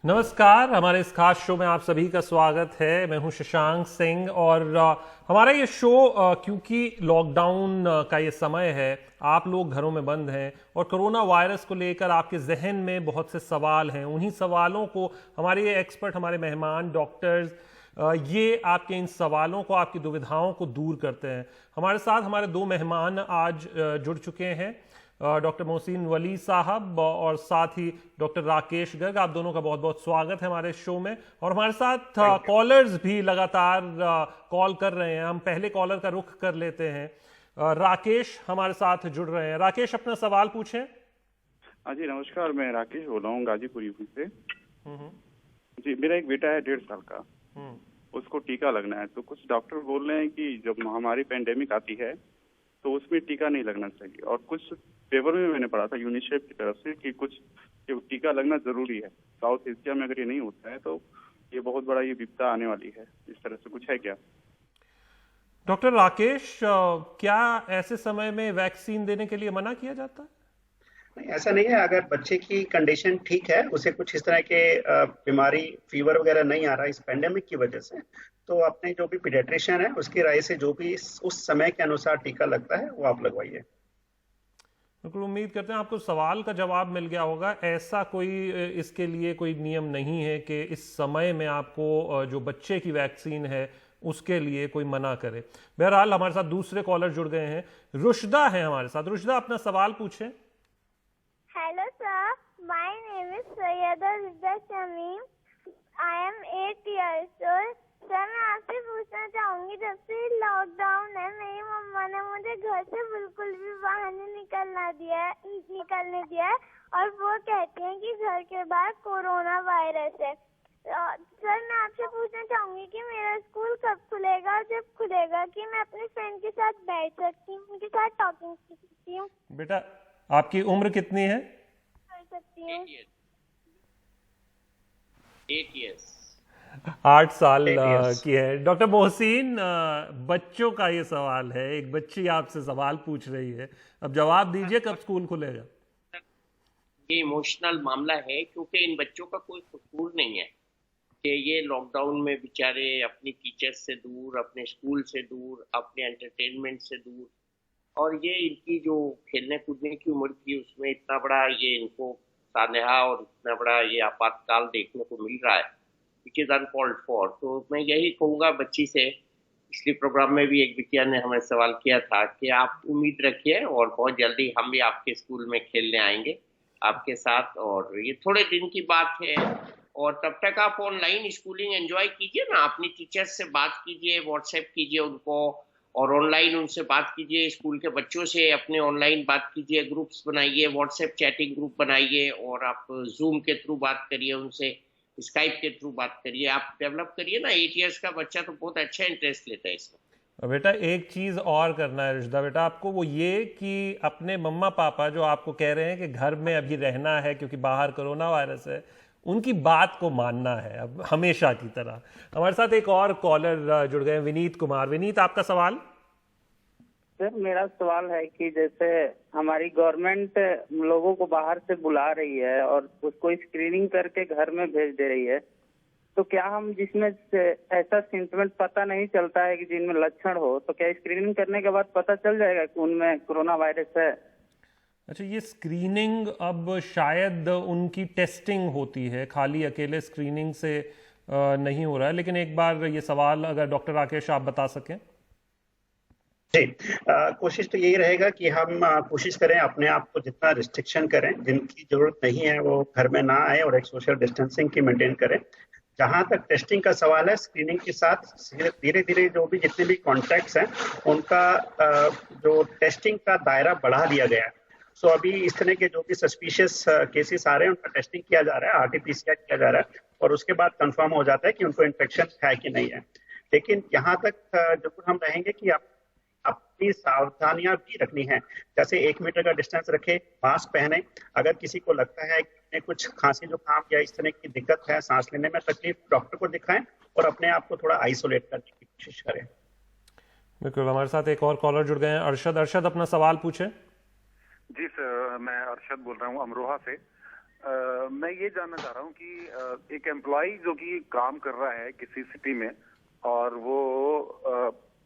नमस्कार। हमारे इस खास शो में आप सभी का स्वागत है। मैं हूं शशांक सिंह और हमारा ये शो क्योंकि लॉकडाउन का ये समय है, आप लोग घरों में बंद हैं और कोरोना वायरस को लेकर आपके जहन में बहुत से सवाल हैं। उन्हीं सवालों को हमारे ये एक्सपर्ट, हमारे मेहमान डॉक्टर्स, ये आपके इन सवालों को, आपकी दुविधाओं को दूर करते हैं। हमारे साथ हमारे दो मेहमान आज जुड़ चुके हैं, डॉक्टर मोहसिन वली साहब और साथ ही डॉक्टर राकेश गर्ग। आप दोनों का बहुत बहुत स्वागत है हमारे शो में। और हमारे साथ कॉलर्स भी लगातार कॉल कर रहे हैं। हम पहले कॉलर का रुख कर लेते हैं। राकेश हमारे साथ जुड़ रहे हैं। राकेश, अपना सवाल पूछें। जी नमस्कार, मैं राकेश बोल रहा हूँ गाजीपुर यूपी से। हम्म। जी, मेरा एक बेटा है 1.5 साल का। उसको टीका लगना है, तो कुछ डॉक्टर बोल रहे हैं कि जब महामारी पेंडेमिक आती है तो उसमें टीका नहीं लगना चाहिए। और कुछ पेपर में मैंने पढ़ा था यूनिसेफ की तरफ से कि कुछ टीका लगना जरूरी है। साउथ एशिया में अगर ये नहीं होता है तो ये बहुत बड़ा ये विपदा आने वाली है। इस तरह से कुछ है क्या? डॉक्टर राकेश, क्या ऐसे समय में वैक्सीन देने के लिए मना किया जाता है? नहीं, ऐसा नहीं है। अगर बच्चे की कंडीशन ठीक है, उसे कुछ इस तरह के बीमारी, फीवर वगैरह नहीं आ रहा इस पेंडेमिक की वजह से, तो अपने जो भी पीडियाट्रिशियन है उसकी राय से जो भी उस समय के अनुसार टीका लगता है वो आप लगवाइए। बिल्कुल, उम्मीद करते हैं आपको सवाल का जवाब मिल गया होगा। ऐसा कोई इसके लिए कोई नियम नहीं है कि इस समय में आपको जो बच्चे की वैक्सीन है उसके लिए कोई मना करे। बहरहाल हमारे साथ दूसरे कॉलर जुड़ गए हैं। रुशदा है हमारे साथ। रुशदा, अपना सवाल पूछें। Hello sir, my name is Sayyada Rizda Shamim. I am 8 years old. Sir, मैं आपसे पूछना चाहूंगी, जब से लॉकडाउन है मेरी मम्मा ने मुझे घर से बिल्कुल भी बाहर नहीं निकलने दिया है और वो कहती हैं कि घर के बाहर कोरोना वायरस है। सर, मैं आपसे पूछना चाहूंगी कि मेरा स्कूल कब खुलेगा और जब खुलेगा कि मैं अपने फ्रेंड के साथ बैठ सकती हूँ, उनके साथ टॉकिंग कर सकती हूँ। बेटा, आपकी उम्र कितनी है? कर सकती हूँ। 8 years। 8 साल की है। डॉक्टर मोहसिन, बच्चों का ये सवाल है, एक बच्ची आपसे सवाल पूछ रही है, अब जवाब दीजिए, कब स्कूल खुलेगा? ये इमोशनल मामला है क्योंकि इन बच्चों का कोई कसूर नहीं है कि ये लॉकडाउन में बेचारे अपनी टीचर्स से दूर, अपने स्कूल से दूर, अपने एंटरटेनमेंट से दूर, और ये इनकी जो खेलने कूदने की उम्र थी उसमें इतना बड़ा ये इनको सानहा और इतना बड़ा ये आपातकाल देखने को मिल रहा है, विच इज अनकॉल्ड फॉर। तो मैं यही कहूँगा बच्ची से, इसलिए प्रोग्राम में भी एक बिटिया ने हमें सवाल किया था कि आप उम्मीद रखिए और बहुत जल्दी हम भी आपके स्कूल में खेलने आएंगे आपके साथ, और ये थोड़े दिन की बात है। और तब तक आप ऑनलाइन स्कूलिंग एंजॉय कीजिए ना, अपनी टीचर्स से बात कीजिए, व्हाट्सएप कीजिए उनको और ऑनलाइन उनसे बात कीजिए, स्कूल के बच्चों से अपने ऑनलाइन बात कीजिए, ग्रुप्स बनाइए, व्हाट्सएप चैटिंग ग्रुप बनाइए और आप जूम के थ्रू बात करिए उनसे, स्काइप के थ्रू बात करिए, आप डेवलप करिए ना। 8 इयर्स का बच्चा तो बहुत अच्छा इंटरेस्ट लेता है इसमें। बेटा, एक चीज और करना है रुशदा बेटा आपको, वो ये कि अपने मम्मा पापा जो आपको कह रहे हैं कि घर में अभी रहना है क्योंकि बाहर कोरोना वायरस है, उनकी बात को मानना है अब हमेशा की तरह। हमारे साथ एक और कॉलर जुड़ गए, विनीत कुमार। विनीत, आपका सवाल। सर, मेरा सवाल है कि जैसे हमारी गवर्नमेंट लोगों को बाहर से बुला रही है और उसको स्क्रीनिंग करके घर में भेज दे रही है, तो क्या हम जिसमें ऐसा सिम्टम्स पता नहीं चलता है कि जिनमें लक्षण हो, तो क्या स्क्रीनिंग करने के बाद पता चल जाएगा कि उनमें कोरोना वायरस है? अच्छा, ये स्क्रीनिंग अब शायद उनकी टेस्टिंग होती है, खाली अकेले स्क्रीनिंग से नहीं हो रहा है, लेकिन एक बार ये सवाल अगर डॉक्टर राकेश आप बता सकें। जी, कोशिश तो यही रहेगा कि हम कोशिश करें अपने आप को जितना रिस्ट्रिक्शन करें, जिनकी जरूरत नहीं है वो घर में ना आए और एक सोशल डिस्टेंसिंग की मेंटेन करें। जहां तक टेस्टिंग का सवाल है, स्क्रीनिंग के साथ धीरे धीरे जो भी जितने भी कॉन्टैक्ट्स हैं उनका जो टेस्टिंग का दायरा बढ़ा दिया गया है। सो अभी इस तरह के जो भी सस्पिशियस केसेस आ रहे हैं उनका टेस्टिंग किया जा रहा है, आरटीपीसीआर किया जा रहा है और उसके बाद कंफर्म हो जाता है कि उनको इन्फेक्शन है कि नहीं है। लेकिन यहाँ तक जरूर हम रहेंगे कि अपनी सावधानियां भी रखनी है, जैसे 1 मीटर का डिस्टेंस रखे, मास्क पहने। अगर किसी को लगता है कि कुछ खांसी जुकाम या इस तरह की दिक्कत है, सांस लेने में तकलीफ, डॉक्टर को दिखाएं और अपने आप को थोड़ा आइसोलेट करने की कोशिश करें। बिल्कुल, हमारे साथ एक और कॉलर जुड़ गए हैं, अरशद। अरशद, अपना सवाल पूछे। जी सर, मैं अरशद बोल रहा हूँ अमरोहा से। मैं ये जानना चाह रहा हूँ कि एक एम्प्लॉय जो कि काम कर रहा है किसी सिटी में और वो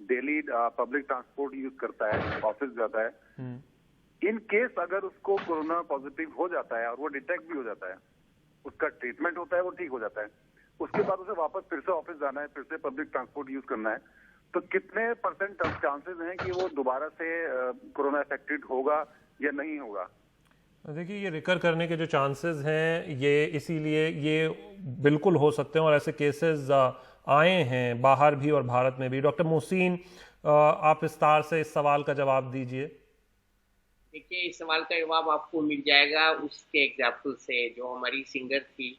डेली पब्लिक ट्रांसपोर्ट यूज करता है, ऑफिस जाता है, इन केस अगर उसको कोरोना पॉजिटिव हो जाता है और वो डिटेक्ट भी हो जाता है, उसका ट्रीटमेंट होता है, वो ठीक हो जाता है, उसके बाद उसे वापस फिर से ऑफिस जाना है, फिर से पब्लिक ट्रांसपोर्ट यूज करना है, तो कितने % चांसेस हैं कि वो दोबारा से कोरोना अफेक्टेड होगा या नहीं होगा? देखिए, ये रिकर करने के जो चांसेस हैं ये इसीलिए ये बिल्कुल हो सकते हैं और ऐसे केसेस आए हैं बाहर भी और भारत में भी। डॉक्टर मोहसिन, आप विस्तार से इस सवाल का जवाब दीजिए। देखिए, इस सवाल का जवाब आपको मिल जाएगा उसके एग्जाम्पल से, जो हमारी सिंगर थी,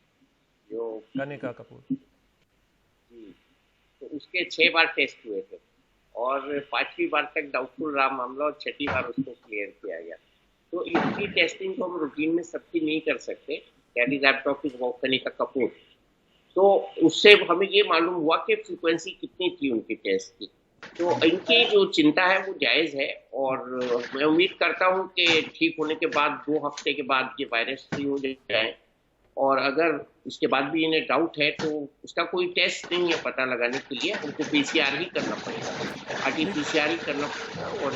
जो कनिका कपूर जी, तो उसके 6 बार टेस्ट हुए थे और 5वीं बार तक डाउटफुल रहा मामला और 6ठी बार उसको क्लियर किया गया। तो इसकी टेस्टिंग को हम रूटीन में सबकी नहीं कर सकते, that is I am talking about Kanika Kapoor. तो उससे हमें ये मालूम हुआ कि फ्रीक्वेंसी कितनी थी उनकी टेस्ट की। तो इनकी जो चिंता है वो जायज़ है और मैं उम्मीद करता हूँ कि ठीक होने के बाद 2 हफ्ते के बाद ये वायरस फ्री हो जाए, और अगर उसके बाद भी इन्हें डाउट है तो उसका कोई टेस्ट नहीं है पता लगाने के लिए, उनको PCR ही करना पड़ेगा, RT-PCR ही करना पड़ेगा। और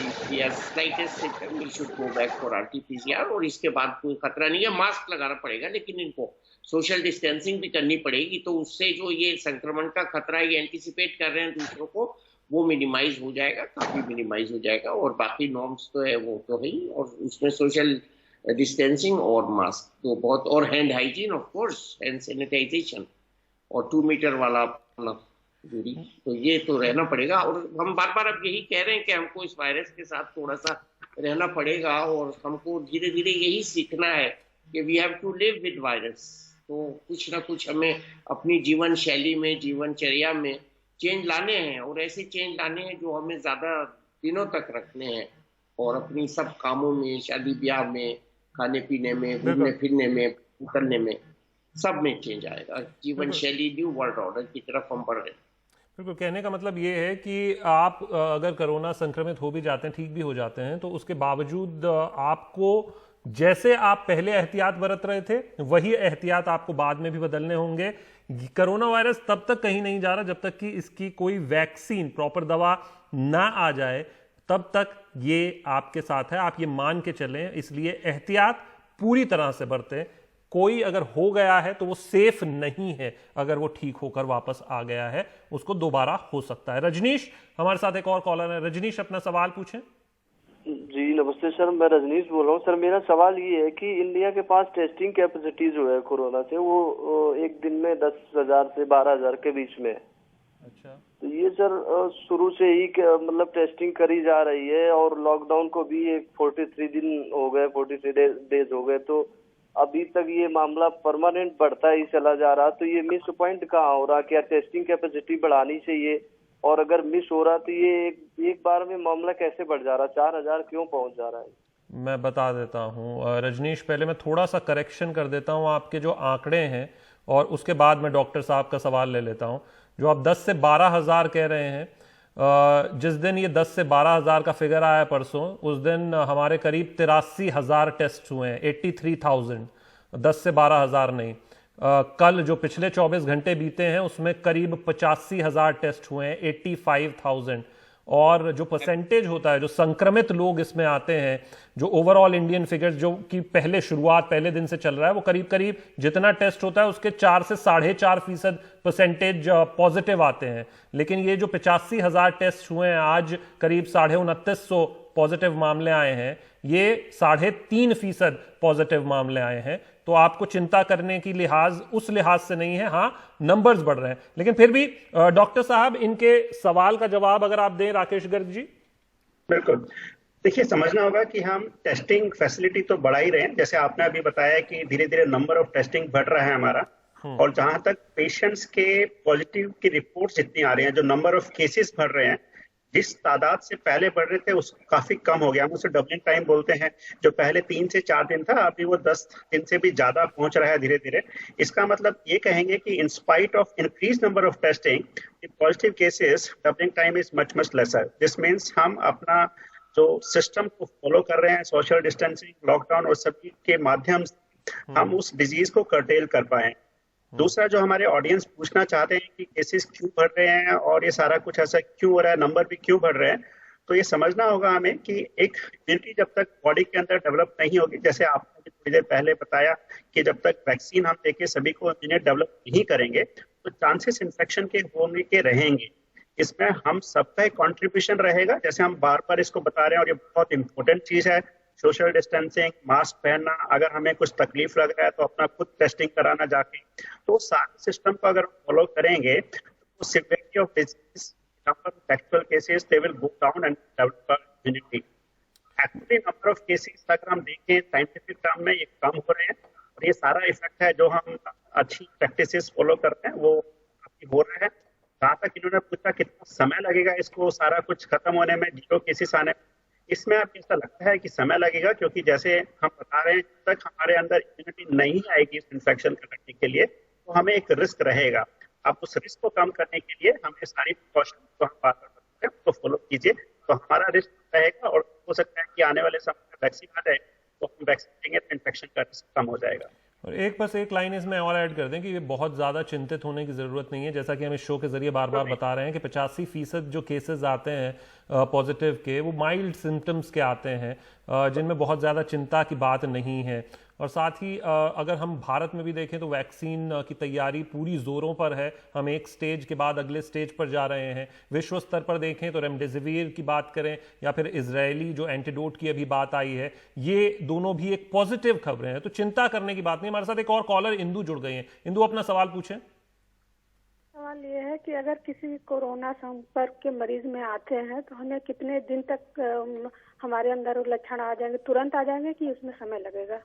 slightest symptom we should go back for RT-PCR, और इसके बाद कोई खतरा नहीं है। मास्क लगाना पड़ेगा, लेकिन इनको सोशल डिस्टेंसिंग भी करनी पड़ेगी, तो उससे जो ये संक्रमण का खतरा ये एंटिसिपेट कर रहे हैं दूसरों को, वो मिनिमाइज हो जाएगा, काफी मिनिमाइज हो जाएगा। और बाकी नॉर्म्स तो है वो तो है ही, और उसमें सोशल डिस्टेंसिंग और मास्क तो बहुत, और hand hygiene of course, hand sanitisation और 2 मीटर वाला दूरी, तो ये तो रहना पड़ेगा। और हम बार बार अब यही कह रहे हैं कि हमको इस वायरस के साथ थोड़ा सा रहना पड़ेगा और हमको धीरे धीरे यही सीखना है कि we have to live with virus. तो कुछ ना कुछ हमें अपनी जीवन शैली में, जीवनचर्या में चेंज लाने हैं, और ऐसे चेंज लाने हैं जो हमें ज्यादा दिनों तक रखने हैं, और अपनी सब कामों में, शादी ब्याह में, खाने पीने में, घूमने फिरने में, निकलने में, सब में चेंज आएगा। जीवन शैली न्यू वर्ल्ड ऑर्डर की तरफ हम बढ़ रहे हैं। बिल्कुल, कहने का मतलब ये है कि आप अगर कोरोना संक्रमित हो भी जाते हैं, ठीक भी हो जाते हैं, तो उसके बावजूद आपको जैसे आप पहले एहतियात बरत रहे थे वही एहतियात आपको बाद में भी बदलने होंगे। कोरोना वायरस तब तक कहीं नहीं जा रहा जब तक कि इसकी कोई वैक्सीन, प्रॉपर दवा ना आ जाए, तब तक ये आपके साथ है, आप ये मान के चलें। इसलिए एहतियात पूरी तरह से बरतें। कोई अगर हो गया है तो वो सेफ नहीं है, अगर वो ठीक होकर वापस आ गया है उसको दोबारा हो सकता है। रजनीश हमारे साथ एक और कॉलर है। रजनीश, अपना सवाल पूछें। जी नमस्ते सर, मैं रजनीश बोल रहा हूँ। सर मेरा सवाल ये है कि इंडिया के पास टेस्टिंग कैपेसिटी जो है कोरोना से, वो एक दिन में 10,000 से 12,000 के बीच में। अच्छा, तो ये सर शुरू से ही मतलब टेस्टिंग करी जा रही है, और लॉकडाउन को भी एक 43 दिन हो गए, 43 डेज हो गए, तो अभी तक ये मामला परमानेंट बढ़ता ही चला जा रहा। तो ये मिस पॉइंट कहाँ हो रहा? क्या टेस्टिंग कैपेसिटी बढ़ानी चाहिए? और अगर मिस हो रहा तो ये एक बार में मामला कैसे बढ़ जा रहा? 4,000 क्यों पहुंच जा रहा है? मैं बता देता हूं रजनीश, पहले मैं थोड़ा सा करेक्शन कर देता हूं आपके जो आंकड़े हैं, और उसके बाद मैं डॉक्टर साहब का सवाल ले लेता हूं। जो आप 10 से 12,000 कह रहे हैं, जिस दिन ये 10 से 12,000 का फिगर आया परसों, उस दिन हमारे करीब 83,000 टेस्ट हुए हैं। 83,000, 10 से 12,000 नहीं। कल जो पिछले 24 घंटे बीते हैं उसमें करीब 85,000 टेस्ट हुए हैं, 85,000। और जो परसेंटेज होता है, जो संक्रमित लोग इसमें आते हैं, जो ओवरऑल इंडियन फिगर्स जो कि पहले शुरुआत पहले दिन से चल रहा है, वो करीब करीब जितना टेस्ट होता है उसके 4 से 4.5% परसेंटेज पॉजिटिव आते हैं। लेकिन ये जो 85,000 टेस्ट हुए हैं, आज करीब 29,500 पॉजिटिव मामले आए हैं, ये 3.5% पॉजिटिव मामले आए हैं। तो आपको चिंता करने की उस लिहाज से नहीं है। हाँ, नंबर्स बढ़ रहे हैं, लेकिन फिर भी डॉक्टर साहब इनके सवाल का जवाब अगर आप दें, राकेश गर्ग जी। बिल्कुल, देखिए समझना होगा कि हम टेस्टिंग फैसिलिटी तो बढ़ा ही रहे हैं, जैसे आपने अभी बताया कि धीरे धीरे नंबर ऑफ टेस्टिंग बढ़ रहा है हमारा, और जहां तक पेशेंट्स के पॉजिटिव की रिपोर्ट जितनी आ रही हैं, जो नंबर ऑफ केसेस बढ़ रहे हैं, जिस तादाद से पहले बढ़ रहे थे उस काफी कम हो गया। हम उसे डबलिंग टाइम बोलते हैं, जो पहले 3 से 4 दिन था, अभी वो 10 दिन से भी ज्यादा पहुंच रहा है धीरे धीरे। इसका मतलब ये कहेंगे कि in spite of increase number of testing, positive cases doubling time is much much laser. This means हम अपना जो सिस्टम को फॉलो कर रहे हैं, सोशल डिस्टेंसिंग, लॉकडाउन और सभी के माध्यम हम उस डिजीज को कर्टेल कर पाए। दूसरा, जो हमारे ऑडियंस पूछना चाहते हैं कि केसेस क्यों बढ़ रहे हैं और ये सारा कुछ ऐसा क्यों हो रहा है, नंबर भी क्यों बढ़ रहे हैं, तो ये समझना होगा हमें कि एक इम्यूनिटी जब तक बॉडी के अंदर डेवलप नहीं होगी, जैसे आपने भी थोड़ी देर पहले बताया कि जब तक वैक्सीन हम देके सभी को इम्यूनिटी डेवलप नहीं करेंगे तो चांसेस इन्फेक्शन के होने के रहेंगे। इसमें हम सबका एक कॉन्ट्रीब्यूशन रहेगा, जैसे हम बार बार इसको बता रहे हैं और ये बहुत इंपॉर्टेंट चीज है, सोशल डिस्टेंसिंग, मास्क पहनना, अगर हमें कुछ तकलीफ लग रहा है तो अपना खुद टेस्टिंग कराना जाके, तो सारे सिस्टम को अगर फॉलो करेंगे तो severity of disease, number of actual cases, they will go down and develop immunity. Actually number of cases अगर हम देखें साइंटिफिक टर्म में ये कम हो रहे हैं और ये सारा इफेक्ट है जो हम अच्छी प्रैक्टिसेस फॉलो करते हैं वो काफी हो रहा है। जहाँ तक इन्होंने पूछा कितना समय लगेगा इसको सारा कुछ खत्म होने में, 0 केसेस आने में, इसमें आप ऐसा लगता है कि समय लगेगा, क्योंकि जैसे हम बता रहे हैं जब तक हमारे अंदर इम्यूनिटी नहीं आएगी इस इन्फेक्शन को लड़ने के लिए तो हमें एक रिस्क रहेगा। अब उस रिस्क को कम करने के लिए हमें सारी प्रिकॉशन को हम बार बार बताते हैं उसको फॉलो कीजिए, तो हमारा रिस्क रहेगा और हो सकता है कि आने वाले समय में वैक्सीन आ जाए तो हम वैक्सीन देंगे तो इन्फेक्शन का रिस्क कम हो जाएगा। और बस एक लाइन इसमें और ऐड कर दें कि ये बहुत ज़्यादा चिंतित होने की ज़रूरत नहीं है। जैसा कि हम इस शो के जरिए बार बार बता रहे हैं कि 85% जो केसेस आते हैं पॉजिटिव के वो माइल्ड सिम्टम्स के आते हैं, जिनमें बहुत ज़्यादा चिंता की बात नहीं है। और साथ ही अगर हम भारत में भी देखें तो वैक्सीन की तैयारी पूरी जोरों पर है। हम एक स्टेज के बाद अगले स्टेज पर जा रहे हैं। विश्व स्तर पर देखें तो रेमडेसिविर की बात करें या फिर इजरायली जो एंटीडोट की अभी बात आई है, ये दोनों भी एक पॉजिटिव खबरें हैं, तो चिंता करने की बात नहीं। हमारे साथ एक और कॉलर इंदू जुड़ गए हैं। इंदू, अपना सवाल पूछें। सवाल ये है कि अगर किसी कोरोना संपर्क के मरीज में आते हैं तो हमें कितने दिन तक हमारे अंदर लक्षण आ जाएंगे, तुरंत आ जाएंगे कि उसमें समय लगेगा?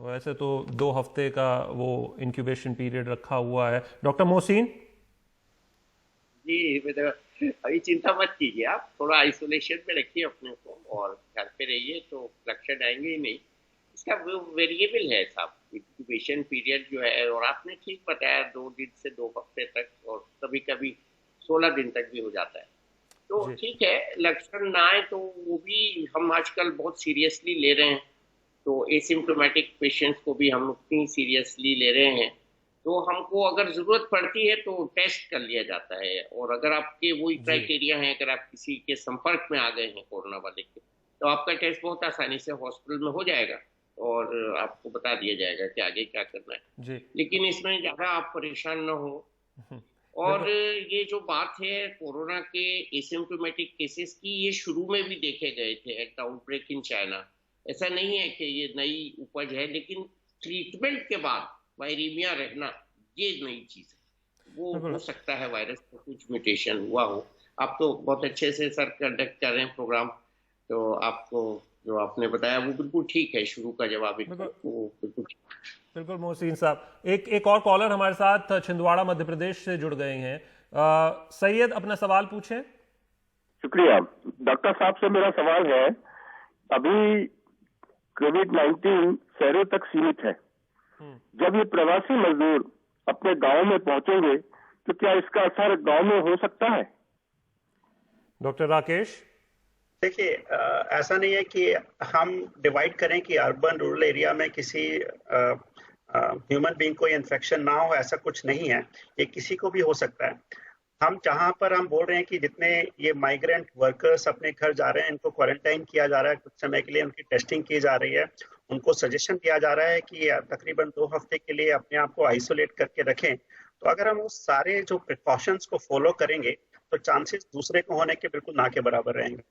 वैसे तो 2 हफ्ते का वो इंक्यूबेशन पीरियड रखा हुआ है। डॉक्टर मोहसिन जी, अभी चिंता मत कीजिए, आप थोड़ा आइसोलेशन में रखिए अपने को और घर पे रहिए तो लक्षण आएंगे ही नहीं। इसका वेरिएबल है साहब, इंक्यूबेशन पीरियड जो है, और आपने ठीक बताया 2 दिन से 2 हफ्ते तक और कभी कभी 16 दिन तक भी हो जाता है। तो ठीक है, लक्षण ना आए तो वो भी हम आजकल बहुत सीरियसली ले रहे हैं, तो एसिम्प्टोमेटिक पेशेंट्स को भी हम उतनी सीरियसली ले रहे हैं। तो हमको अगर जरूरत पड़ती है तो टेस्ट कर लिया जाता है, और अगर आपके वही क्राइटेरिया है, अगर आप किसी के संपर्क में आ गए हैं कोरोना वाले के, तो आपका टेस्ट बहुत आसानी से हॉस्पिटल में हो जाएगा और आपको बता दिया जाएगा कि आगे क्या करना है। लेकिन इसमें ज्यादा आप परेशान न हो। और ये जो बात है कोरोना के एसिम्प्टोमेटिक केसेस की, ये शुरू में भी देखे गए थे at the outbreak in China. ऐसा नहीं है कि ये नई उपज है, लेकिन ट्रीटमेंट के बाद वायरीमिया रहना ये नई चीज है। वो हो सकता है वायरस में कुछ म्यूटेशन हुआ हो। आप तो बहुत अच्छे से सर कंडक्ट कर रहे हैं प्रोग्राम, तो आपको जो आपने बताया वो बिल्कुल ठीक है। शुरू का जवाब बिल्कुल मोहसिन साहब। एक और कॉलर हमारे साथ छिंदवाड़ा मध्य प्रदेश से जुड़ गए हैं। सैयद, अपना सवाल पूछें। शुक्रिया। डॉक्टर साहब से मेरा सवाल है, अभी कोविड-19 शहरों तक सीमित है, जब ये प्रवासी मजदूर अपने गांव में पहुंचेंगे तो क्या इसका असर गांव में हो सकता है? डॉक्टर राकेश, देखिए, ऐसा नहीं है कि हम डिवाइड करें कि अर्बन रूरल एरिया में किसी ह्यूमन बीइंग को इन्फेक्शन ना हो, ऐसा कुछ नहीं है। ये किसी को भी हो सकता है। हम जहां पर हम बोल रहे हैं कि जितने ये माइग्रेंट वर्कर्स अपने घर जा रहे हैं, इनको क्वारंटाइन किया जा रहा है, कुछ समय के लिए उनकी टेस्टिंग की जा रही है, उनको सजेशन दिया जा रहा है कि तकरीबन 2 हफ्ते के लिए अपने आप को आइसोलेट करके रखें। तो अगर हम उस सारे जो प्रिकॉशंस को फॉलो करेंगे तो चांसेस दूसरे को होने के बिल्कुल ना के बराबर रहेंगे।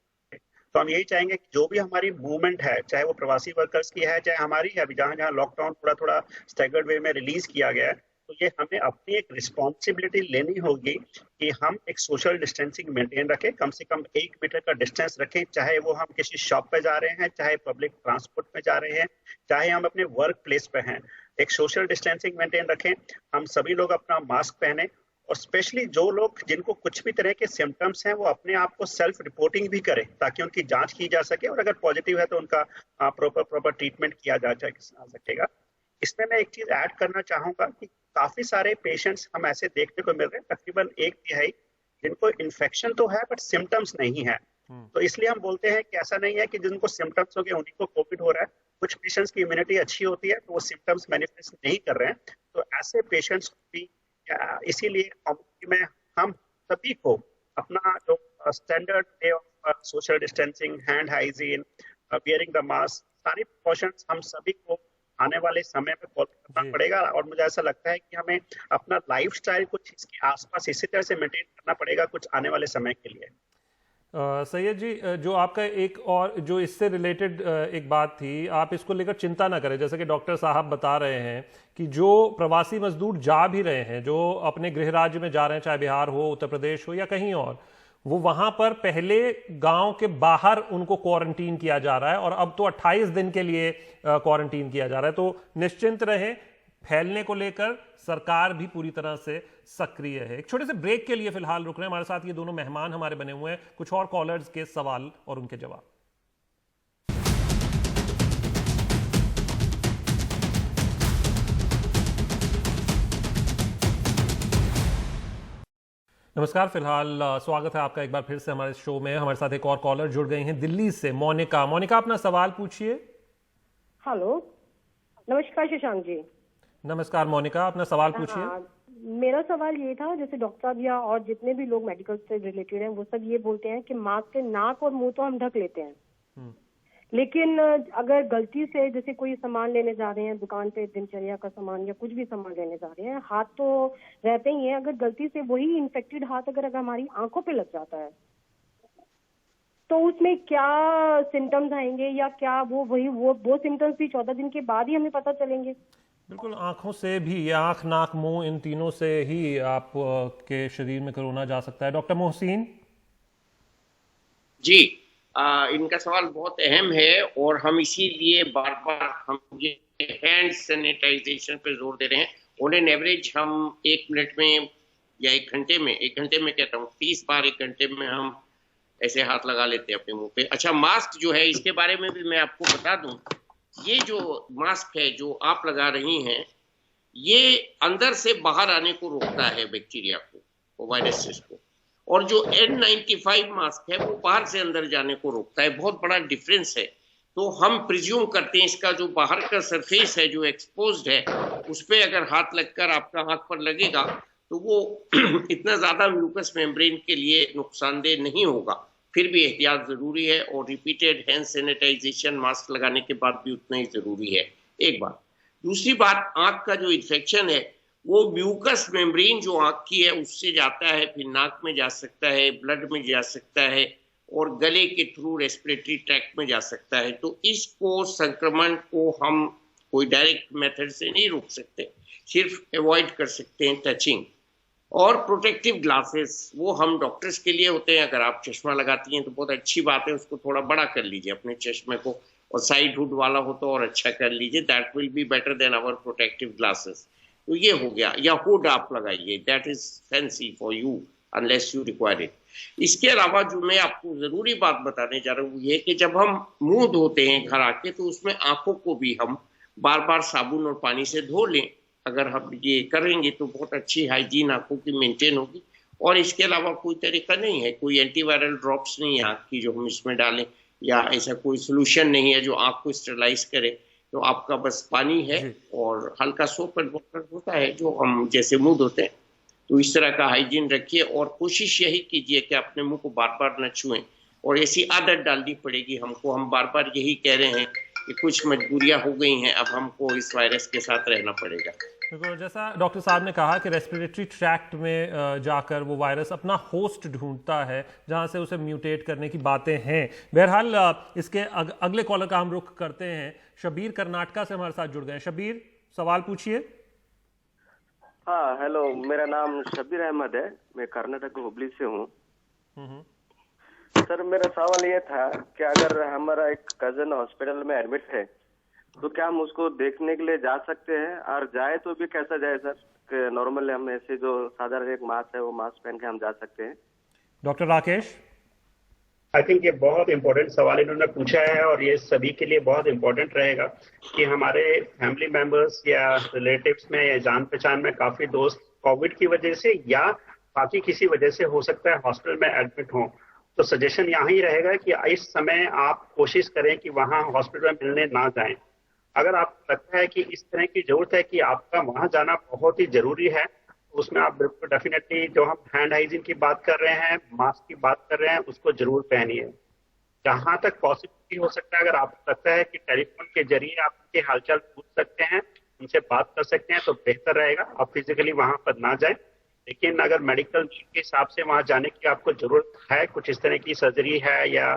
तो हम यही चाहेंगे कि जो भी हमारी मूवमेंट है, चाहे वो प्रवासी वर्कर्स की है, चाहे हमारी है, अभी जहाँ जहाँ लॉकडाउन थोड़ा थोड़ा स्टैगर्ड वे में रिलीज किया गया है, तो ये हमें अपनी एक रिस्पॉन्सिबिलिटी लेनी होगी कि हम एक सोशल डिस्टेंसिंग मेंटेन रखें, कम से कम 1 मीटर का डिस्टेंस रखें, चाहे वो हम किसी शॉप पे जा रहे हैं, चाहे पब्लिक ट्रांसपोर्ट में जा रहे हैं, चाहे हम अपने वर्क प्लेस पे हैं। एक सोशल डिस्टेंसिंग मेंटेन रखें, हम सभी लोग अपना मास्क पहने, और स्पेशली जो लोग जिनको कुछ भी तरह के सिम्टम्स हैं वो अपने आप को सेल्फ रिपोर्टिंग भी करें ताकि उनकी जांच की जा सके, और अगर पॉजिटिव है तो उनका प्रॉपर ट्रीटमेंट किया जा सकेगा। इसमें मैं एक चीज ऐड करना चाहूंगा कि काफी सारे पेशेंट्स हम ऐसे देखने को मिल रहे हैं, तकरीबन 1/3 जिनको इन्फेक्शन तो है बट सिम्टम्स नहीं है। तो इसलिए हम बोलते हैं कि ऐसा नहीं है कि जिनको सिम्टम्स हो गए उन्हीं को कोविड हो रहा है। कुछ पेशेंट्स की इम्यूनिटी अच्छी होती है तो वो सिम्टम्स मैनिफेस्ट नहीं कर रहे हैं, तो ऐसे पेशेंट्स भी इसीलिए में हम सभी को अपना जो standard way of social distancing, hand hygiene, wearing the mask, सारी प्रिकॉशंस हम सभी को आने वाले समय में फॉलो करना पड़ेगा। और मुझे ऐसा लगता है कि हमें अपना लाइफस्टाइल कुछ इसके आसपास इसी तरह से मेंटेन करना पड़ेगा कुछ आने वाले समय के लिए। सैयद जी, जो आपका एक और जो इससे रिलेटेड एक बात थी, आप इसको लेकर चिंता ना करें। जैसे कि डॉक्टर साहब बता रहे हैं कि जो प्रवासी मजदूर जा भी रहे हैं, जो अपने गृह राज्य में जा रहे हैं, चाहे बिहार हो, उत्तर प्रदेश हो या कहीं और, वो वहां पर पहले गांव के बाहर उनको क्वारंटीन किया जा रहा है और अब तो 28 दिन के लिए क्वारंटीन किया जा रहा है। तो निश्चिंत रहें, फैलने को लेकर सरकार भी पूरी तरह से सक्रिय है। एक छोटे से ब्रेक के लिए फिलहाल रुक रहे हैं। हमारे साथ ये दोनों मेहमान हमारे बने हुए हैं, कुछ और कॉलर्स के सवाल और उनके जवाब। नमस्कार, फिलहाल स्वागत है आपका एक बार फिर से हमारे शो में। हमारे साथ एक और कॉलर जुड़ गई हैं दिल्ली से, मोनिका। मोनिका, अपना सवाल पूछिए। हेलो, नमस्कार शशांक जी। नमस्कार मोनिका, अपना सवाल पूछिए। मेरा सवाल ये था, जैसे डॉक्टर साहब या और जितने भी लोग मेडिकल से रिलेटेड हैं वो सब ये बोलते हैं कि मास्क से नाक और मुंह तो हम ढक लेते हैं, लेकिन अगर गलती से जैसे कोई सामान लेने जा रहे हैं दुकान पे, दिनचर्या का सामान या कुछ भी सामान लेने जा रहे हैं, हाथ तो रहते ही हैं, अगर गलती से वही इन्फेक्टेड हाथ अगर हमारी आंखों पे लग जाता है तो उसमें क्या सिम्टम्स आएंगे, या क्या वो सिम्टम्स भी 14 दिन के बाद ही हमें पता चलेंगे? बिल्कुल, आंखों से भी, ये आंख, नाक, मुंह, इन तीनों से ही आप के शरीर में कोरोना जा सकता है। डॉक्टर मोहसिन जी, इनका सवाल बहुत अहम है और हम इसीलिए बार बार हम ये हैंड सैनिटाइजेशन पे जोर दे रहे हैं। ऑन एन एवरेज हम 1 मिनट में या 1 घंटे में कहता हूँ 30 बार 1 घंटे में हम ऐसे हाथ लगा लेते हैं अपने मुंह पे। अच्छा, मास्क जो है, इसके बारे में भी मैं आपको बता दूं, ये जो मास्क है जो आप लगा रही हैं, ये अंदर से बाहर आने को रोकता है बैक्टीरिया को, वायरसेस को, और जो N95 मास्क है वो बाहर से अंदर जाने को रोकता है। बहुत बड़ा डिफरेंस है। तो हम प्रिज्यूम करते हैं इसका जो बाहर का सरफेस है जो एक्सपोज्ड है, उस पर अगर हाथ लगकर आपका आंख पर लगेगा तो वो इतना ज्यादा म्यूकस मेम्ब्रेन के लिए नुकसानदेह नहीं होगा। फिर भी एहतियात जरूरी है और रिपीटेड हैंड सैनिटाइजेशन मास्क लगाने के बाद भी उतना ही जरूरी है, एक बात। दूसरी बात, आंख का जो इन्फेक्शन है वो म्यूकस मेम्ब्रेन जो आंख की है उससे जाता है, फिर नाक में जा सकता है, ब्लड में जा सकता है और गले के थ्रू रेस्पिरेटरी ट्रैक्ट में जा सकता है। तो इसको, संक्रमण को हम कोई डायरेक्ट मेथड से नहीं रोक सकते, सिर्फ अवॉइड कर सकते हैं टचिंग। और प्रोटेक्टिव ग्लासेस वो हम डॉक्टर्स के लिए होते हैं। अगर आप चश्मा लगाती हैं तो बहुत अच्छी बात है, उसको थोड़ा बड़ा कर लीजिए अपने चश्मे को, और साइड हुड वाला हो तो और अच्छा कर लीजिए, that will be better than our protective glasses. तो ये हो गया। या हुड आप लगाइए, that is fancy for you unless you require it. इसके अलावा जो मैं आपको जरूरी बात बताने जा रहा हूँ ये कि जब हम मुंह धोते हैं घर आके तो उसमें आंखों को भी हम बार बार साबुन और पानी से धो लें। अगर हम ये करेंगे तो बहुत अच्छी हाइजीन आंखों की मेंटेन होगी। और इसके अलावा कोई तरीका नहीं है, कोई एंटीवायरल ड्रॉप्स नहीं है आंख की जो हम इसमें डालें, या ऐसा कोई सोल्यूशन नहीं है जो आंख को स्टेरलाइज करे। तो आपका बस पानी है और हल्का सोप एंड वाटर होता है जो हम जैसे मुंह धोते हैं। तो इस तरह का हाइजीन रखिए और कोशिश यही कीजिए कि अपने मुंह को बार बार न छुएं। और ऐसी आदत डालनी पड़ेगी हमको। हम बार बार यही कह रहे हैं कि कुछ मजबूरियां हो गई हैं, अब हमको इस वायरस के साथ रहना पड़ेगा। बिल्कुल, जैसा डॉक्टर साहब ने कहा कि रेस्पिरेटरी ट्रैक्ट में जाकर वो वायरस अपना होस्ट ढूंढता है जहां से उसे म्यूटेट करने की बातें हैं। बहरहाल इसके अगले कॉलर का हम रुख करते हैं। शबीर कर्नाटका से हमारे साथ जुड़ गए हैं। शबीर, सवाल पूछिए। हाँ, हेलो, मेरा नाम शबीर अहमद है, मैं कर्नाटक हुबली से हूँ। सर, मेरा सवाल ये था कि अगर हमारा एक कजन हॉस्पिटल में एडमिट है तो क्या हम उसको देखने के लिए जा सकते हैं, और जाए तो भी कैसा जाए सर? नॉर्मली हम ऐसे जो साधारण एक मास्क है वो मास्क पहन के हम जा सकते हैं? डॉक्टर राकेश, आई थिंक ये बहुत इंपॉर्टेंट सवाल इन्होंने पूछा है और ये सभी के लिए बहुत इंपॉर्टेंट रहेगा कि हमारे फैमिली मेंबर्स या रिलेटिव्स में या जान पहचान में काफी दोस्त कोविड की वजह से या बाकी किसी वजह से हो सकता है हॉस्पिटल में एडमिट हों। तो सजेशन यहाँ ही रहेगा कि इस समय आप कोशिश करें कि वहाँ हॉस्पिटल में मिलने ना जाएं। अगर आपको लगता है कि इस तरह की जरूरत है कि आपका वहाँ जाना बहुत ही जरूरी है, तो उसमें आप बिल्कुल डेफिनेटली जो हम हैंड हाइजीन की बात कर रहे हैं, मास्क की बात कर रहे हैं, उसको जरूर पहनिए। जहां तक पॉसिबिलिटी हो सकता है, अगर आपको लगता है कि टेलीफोन के जरिए आप उनके हालचाल पूछ सकते हैं, उनसे बात कर सकते हैं, तो बेहतर रहेगा। आप फिजिकली वहां पर ना जाएं। लेकिन अगर मेडिकल नीड के हिसाब से वहां जाने की आपको जरूरत है, कुछ इस तरह की सर्जरी है या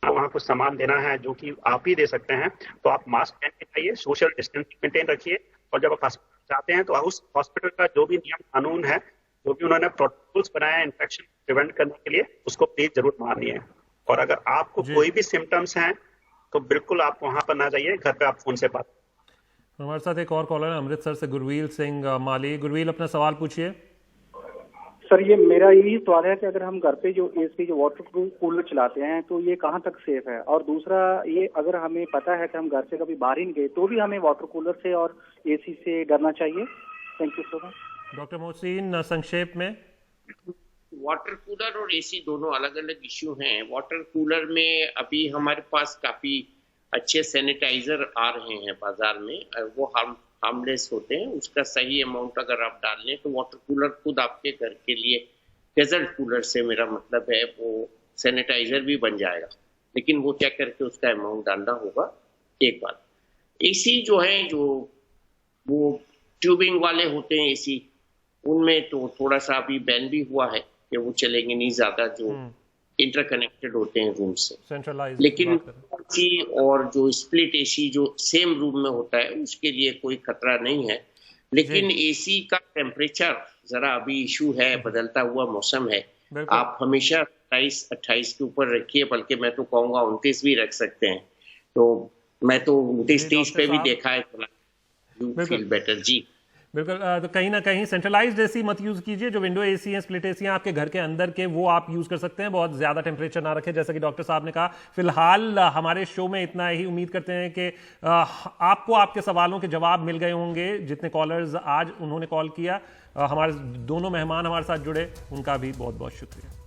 वहां कुछ सामान देना है जो कि आप ही दे सकते हैं, तो आप मास्क पहन के जाइए, सोशल डिस्टेंसिंग मेंटेन रखिए। और जब आप हॉस्पिटल जाते हैं तो उस हॉस्पिटल का जो भी नियम कानून है, जो भी उन्होंने प्रोटोकॉल्स बनाया है इन्फेक्शन प्रिवेंट करने के लिए, उसको प्लीज जरूर मानिए। और अगर आपको कोई भी सिम्टम्स हैं तो बिल्कुल आप वहां पर ना जाइए, घर पे आप फोन से बात। हमारे साथ एक और कॉलर है अमृतसर से, गुरवील सिंह माली। गुरवील, अपना सवाल पूछिए। सर, ये मेरा यही सवाल है कि अगर हम घर पे जो एसी जो वाटर कूलर चलाते हैं तो ये कहाँ तक सेफ है, और दूसरा ये अगर हमें पता है कि हम घर से कभी बाहर ही नहीं गए तो भी हमें वाटर कूलर से और एसी से डरना चाहिए? Thank you so much. Doctor Mohsin, संक्षेप में। वाटर कूलर और एसी दोनों अलग अलग इश्यू हैं। वाटर कूलर में अभी हमारे पास काफी अच्छे सैनिटाइजर आ रहे हैं बाजार में, वो हार्मलेस होते हैं। उसका सही अमाउंट अगर आप डाल लें तो वाटर कूलर खुद आपके घर के लिए, डेजर्ट कूलर से मेरा मतलब है, वो सैनिटाइजर भी बन जाएगा। लेकिन वो चेक करके उसका अमाउंट डालना होगा। एक बात, एसी जो है, जो वो ट्यूबिंग वाले होते हैं एसी, उनमें तो थोड़ा सा अभी बैन भी हुआ है कि वो चलेंगे नहीं ज्यादा, जो इंटरकनेक्टेड होते हैं रूम से। सेंट्रलाइज। लेकिन एसी और जो स्प्लिट एसी जो सेम रूम में होता है, उसके लिए कोई खतरा नहीं है। लेकिन एसी का टेम्परेचर जरा अभी इशू है, बदलता हुआ मौसम है। आप हमेशा 27-28 के ऊपर रखिए, बल्कि मैं तो कहूँगा 29 भी रख सकते हैं। तो मैं तो 29-30 पे भी देखा है, यू फील बेटर। जी बिल्कुल। तो कहीं ना कहीं सेंट्रलाइज्ड एसी मत यूज कीजिए। जो विंडो एसी है, स्प्लिट एसी है आपके घर के अंदर के, वो आप यूज कर सकते हैं। बहुत ज्यादा टेम्परेचर ना रखें, जैसा कि डॉक्टर साहब ने कहा। फिलहाल हमारे शो में इतना ही। उम्मीद करते हैं कि आपको आपके सवालों के जवाब मिल गए होंगे। जितने कॉलर्स आज उन्होंने कॉल किया, हमारे दोनों मेहमान हमारे साथ जुड़े, उनका भी बहुत बहुत शुक्रिया।